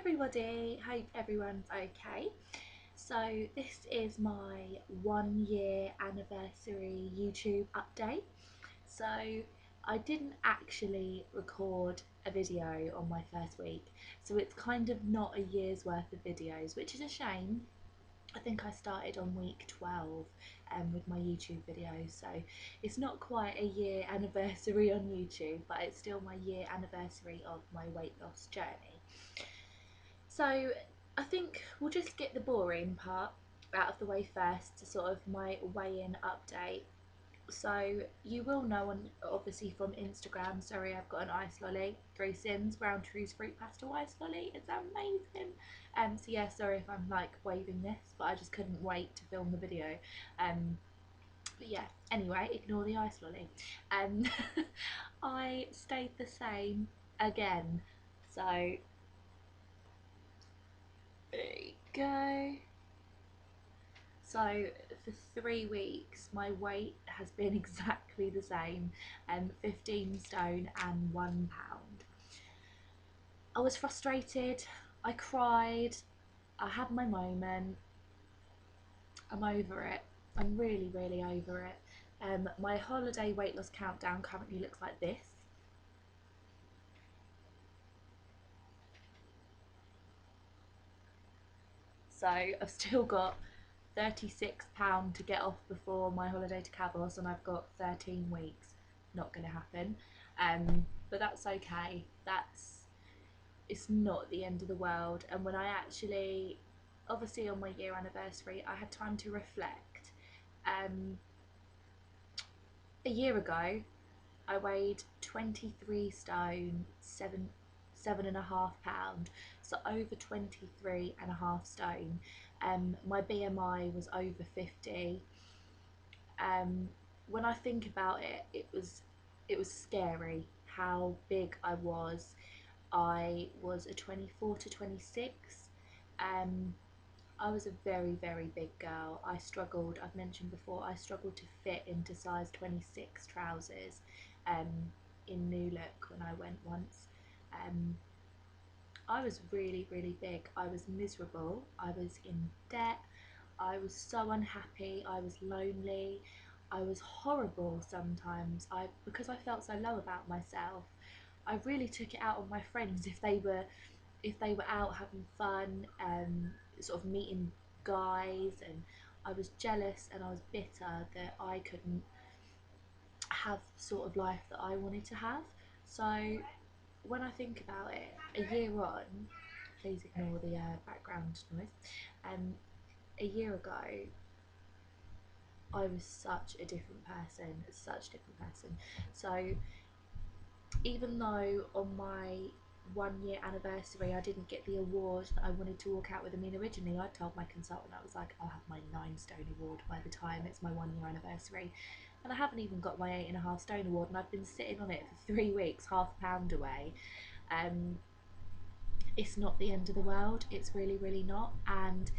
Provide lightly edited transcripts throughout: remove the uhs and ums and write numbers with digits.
everybody, hope everyone's okay. So this is my 1 year anniversary YouTube update. So I didn't actually record a video on my first week, so it's kind of not a year's worth of videos, which is a shame. I think I started on week 12 with my YouTube videos, so it's not quite a year anniversary on YouTube, but it's still my year anniversary of my weight loss journey. So I think we'll just get the boring part out of the way first, to sort of my weigh-in update. So you will know, obviously from Instagram, sorry I've got an ice lolly, 3 Sims, ground trees fruit pastel ice lolly, it's amazing. So yeah, sorry if I'm like waving this, but I just couldn't wait to film the video. But yeah, anyway, ignore the ice lolly. I stayed the same again, so there you go. So for 3 weeks my weight has been exactly the same, 15 stone and 1 pound. I was frustrated, I cried, I had my moment. I'm over it. I'm really over it. My holiday weight loss countdown currently looks like this. So I've still got £36 to get off before my holiday to Cabos, and I've got 13 weeks. Not going to happen, but that's okay. It's not the end of the world. And when I actually, obviously on my year anniversary, I had time to reflect. A year ago I weighed 23 stone, 7.5 pound, so over 23.5 stone. My BMI was over 50. When I think about it, it was scary how big I was. I was a 24 to 26. I was a very big girl. I struggled, I've mentioned before, I struggled to fit into size 26 trousers in New Look when I went once. I was really big. I was miserable, I was in debt, I was so unhappy, I was lonely, I was horrible sometimes. Because I felt so low about myself, I really took it out on my friends if they were out having fun, sort of meeting guys, and I was jealous and I was bitter that I couldn't have the sort of life that I wanted to have. So when I think about it, a year on, please ignore the background noise, a year ago I was such a different person, So even though on my 1 year anniversary I didn't get the award that I wanted to walk out with, I mean originally I told my consultant, I was like, I'll have my 9 stone award by the time it's my 1 year anniversary, and I haven't even got my 8.5 stone award, and I've been sitting on it for 3 weeks, half a pound away. It's not the end of the world, it's really not. And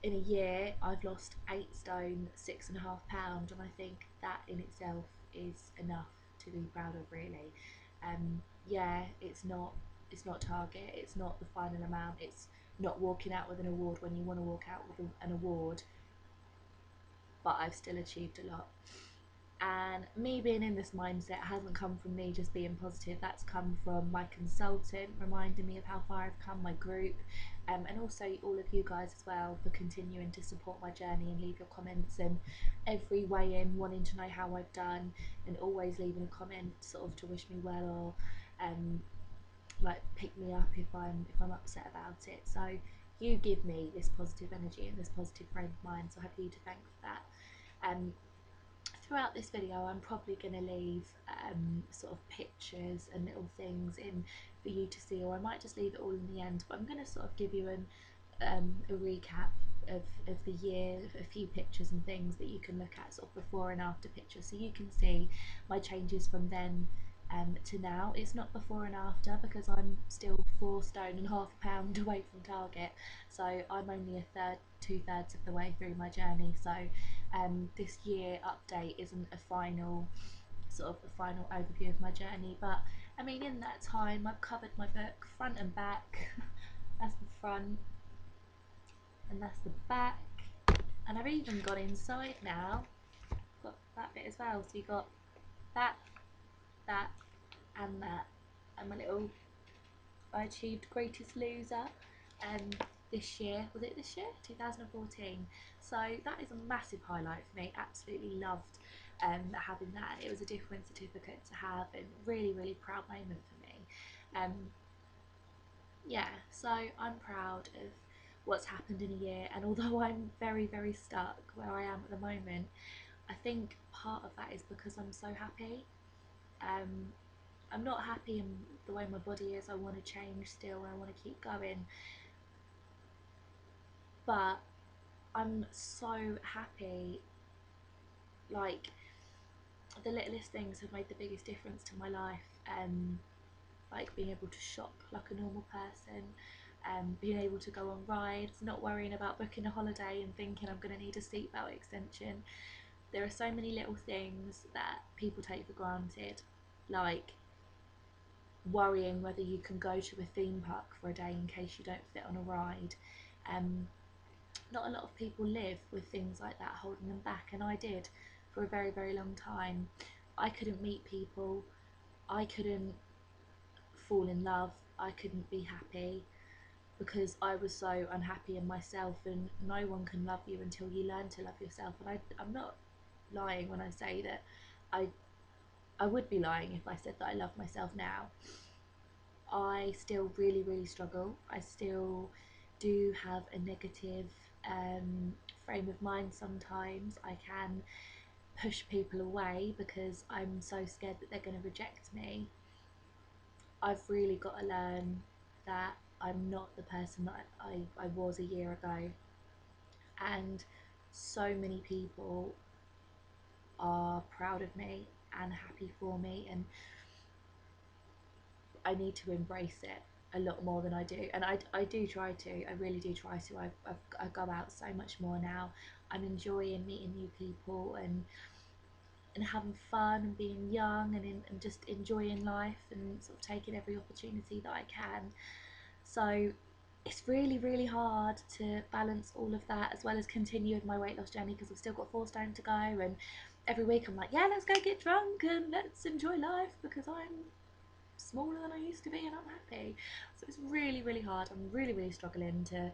in a year I've lost 8 stone, 6.5 pound, and I think that in itself is enough to be proud of, really. Yeah, it's not target, it's not the final amount, it's not walking out with an award when you want to walk out with an award, but I've still achieved a lot. And me being in this mindset hasn't come from me just being positive, that's come from my consultant reminding me of how far I've come, my group, and also all of you guys as well for continuing to support my journey and leave your comments, and every weigh-in wanting to know how I've done, and always leaving a comment sort of to wish me well, or like pick me up if I'm upset about it. So you give me this positive energy and this positive frame of mind, so I have you to thank for that. Throughout this video I'm probably going to leave sort of pictures and little things in for you to see, or I might just leave it all in the end, but I'm going to sort of give you a recap of the year, a few pictures and things that you can look at, sort of before and after pictures, so you can see my changes from then to now. It's not before and after because I'm still 4 stone and half a pound away from target, so I'm only 2/3 of the way through my journey. So this year update isn't a final overview of my journey, but I mean in that time I've covered my book front and back. That's the front, and that's the back. And I've even gone inside now, got that bit as well. So you got that, that, and that, and my little, I achieved greatest loser this year. Was it this year? 2014. So that is a massive highlight for me. Absolutely loved having that. It was a different certificate to have, and really, really proud moment for me. Yeah, so I'm proud of what's happened in a year, and although I'm very, very stuck where I am at the moment, I think part of that is because I'm so happy. Um, I'm not happy in the way my body is. I want to change still, and I want to keep going, but I'm so happy. Like, the littlest things have made the biggest difference to my life. Like being able to shop like a normal person, being able to go on rides, not worrying about booking a holiday and thinking I'm going to need a seatbelt extension. There are so many little things that people take for granted, like worrying whether you can go to a theme park for a day in case you don't fit on a ride. Not a lot of people live with things like that holding them back, and I did for a very, very long time. I couldn't meet people, I couldn't fall in love, I couldn't be happy because I was so unhappy in myself, and no one can love you until you learn to love yourself. And I'm not lying when I say that I would be lying if I said that I love myself now. I still really, really struggle. I still do have a negative frame of mind sometimes. I can push people away because I'm so scared that they're going to reject me. I've really got to learn that I'm not the person that I was a year ago, and so many people are proud of me and happy for me, and I need to embrace it a lot more than I do. And I do try to, I really do try to. I go out so much more now. I'm enjoying meeting new people and having fun and being young, and just enjoying life and sort of taking every opportunity that I can. So it's really, really hard to balance all of that as well as continue with my weight loss journey, because I've still got 4 stone to go, and every week I'm like, yeah, let's go get drunk and let's enjoy life because I'm smaller than I used to be and I'm happy. So it's really, really hard. I'm really, really struggling to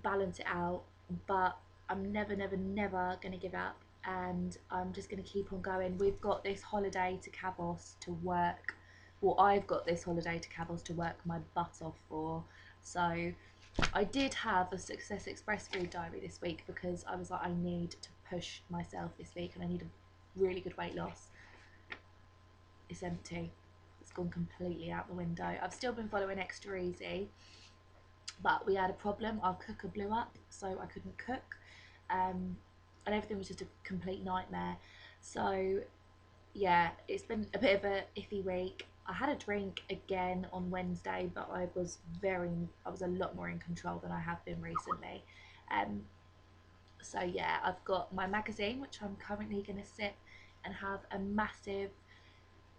balance it out, but I'm never, never, never going to give up, and I'm just going to keep on going. We've got this holiday to Cabos to work. Well, I've got this holiday to Cabos to work my butt off for. So I did have a xxxx food diary this week because I was like, I need to push myself this week and I need a really good weight loss. It's empty. It's gone completely out the window. I've still been following Extra Easy, but we had a problem. Our cooker blew up, so I couldn't cook, and everything was just a complete nightmare. So yeah, it's been a bit of a iffy week. I had a drink again on Wednesday, but I was a lot more in control than I have been recently. So yeah, I've got my magazine, which I'm currently going to sit and have a massive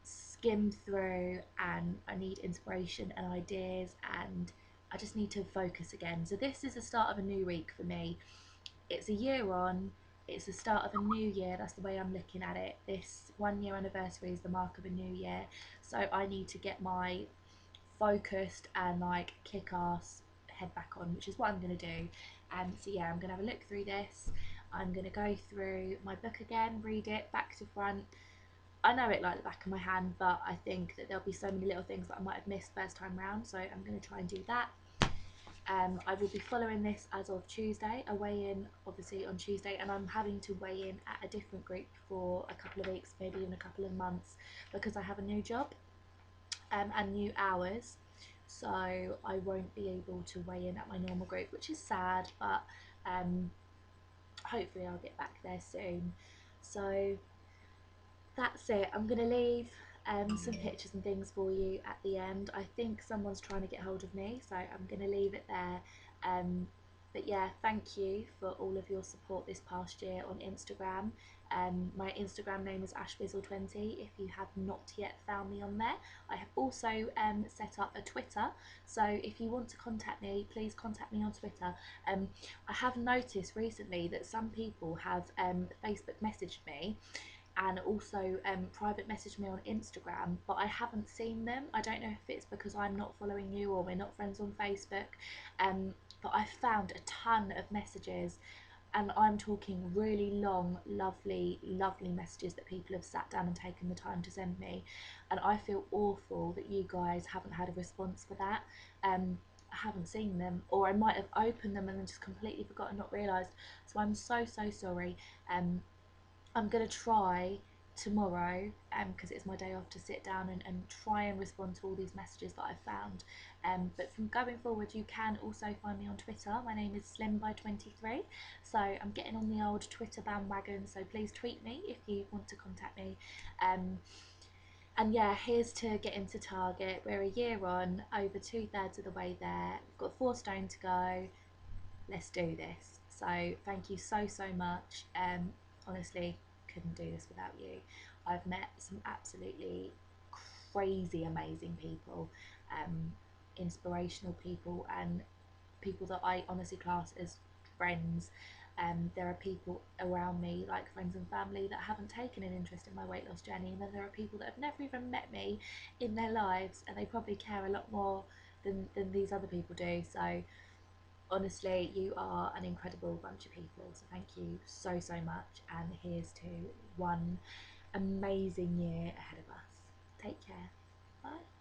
skim through, and I need inspiration and ideas, and I just need to focus again. So this is the start of a new week for me. It's a year on, it's the start of a new year. That's the way I'm looking at it. This 1 year anniversary is the mark of a new year, so I need to get my focused and like kick-ass head back on, which is what I'm going to do. So yeah, I'm going to have a look through this. I'm going to go through my book again, read it back to front. I know it like the back of my hand, but I think that there'll be so many little things that I might have missed first time round, so I'm going to try and do that. I will be following this as of Tuesday. I weigh in obviously on Tuesday, and I'm having to weigh in at a different group for a couple of weeks, maybe even a couple of months, because I have a new job and new hours, so I won't be able to weigh in at my normal group, which is sad, but hopefully I'll get back there soon. So that's it. I'm going to leave some pictures and things for you at the end. I think someone's trying to get hold of me, so I'm going to leave it there. But yeah, thank you for all of your support this past year on Instagram. My Instagram name is ashbizzle20 if you have not yet found me on there. I have also set up a Twitter, so if you want to contact me, please contact me on Twitter. I have noticed recently that some people have Facebook messaged me and also private messaged me on Instagram, but I haven't seen them. I don't know if it's because I'm not following you or we're not friends on Facebook, but I found a ton of messages, and I'm talking really long, lovely, lovely messages that people have sat down and taken the time to send me, and I feel awful that you guys haven't had a response for that. I haven't seen them, or I might have opened them and then just completely forgotten, not realised. So I'm so so sorry. I'm going to try tomorrow, because it's my day off, to sit down and try and respond to all these messages that I've found. But from going forward, you can also find me on Twitter. My name is slimby23, so I'm getting on the old Twitter bandwagon, so please tweet me if you want to contact me. And yeah, here's to getting to target. We're a year on, over 2/3 of the way there. We've got 4 stone to go. Let's do this. So thank you so so much. Honestly, couldn't do this without you. I've met some absolutely crazy amazing people, inspirational people, and people that I honestly class as friends. There are people around me, like friends and family, that haven't taken an interest in my weight loss journey, and then there are people that have never even met me in their lives, and they probably care a lot more than these other people do. So honestly, you are an incredible bunch of people, so thank you so so much, and here's to one amazing year ahead of us. Take care. Bye.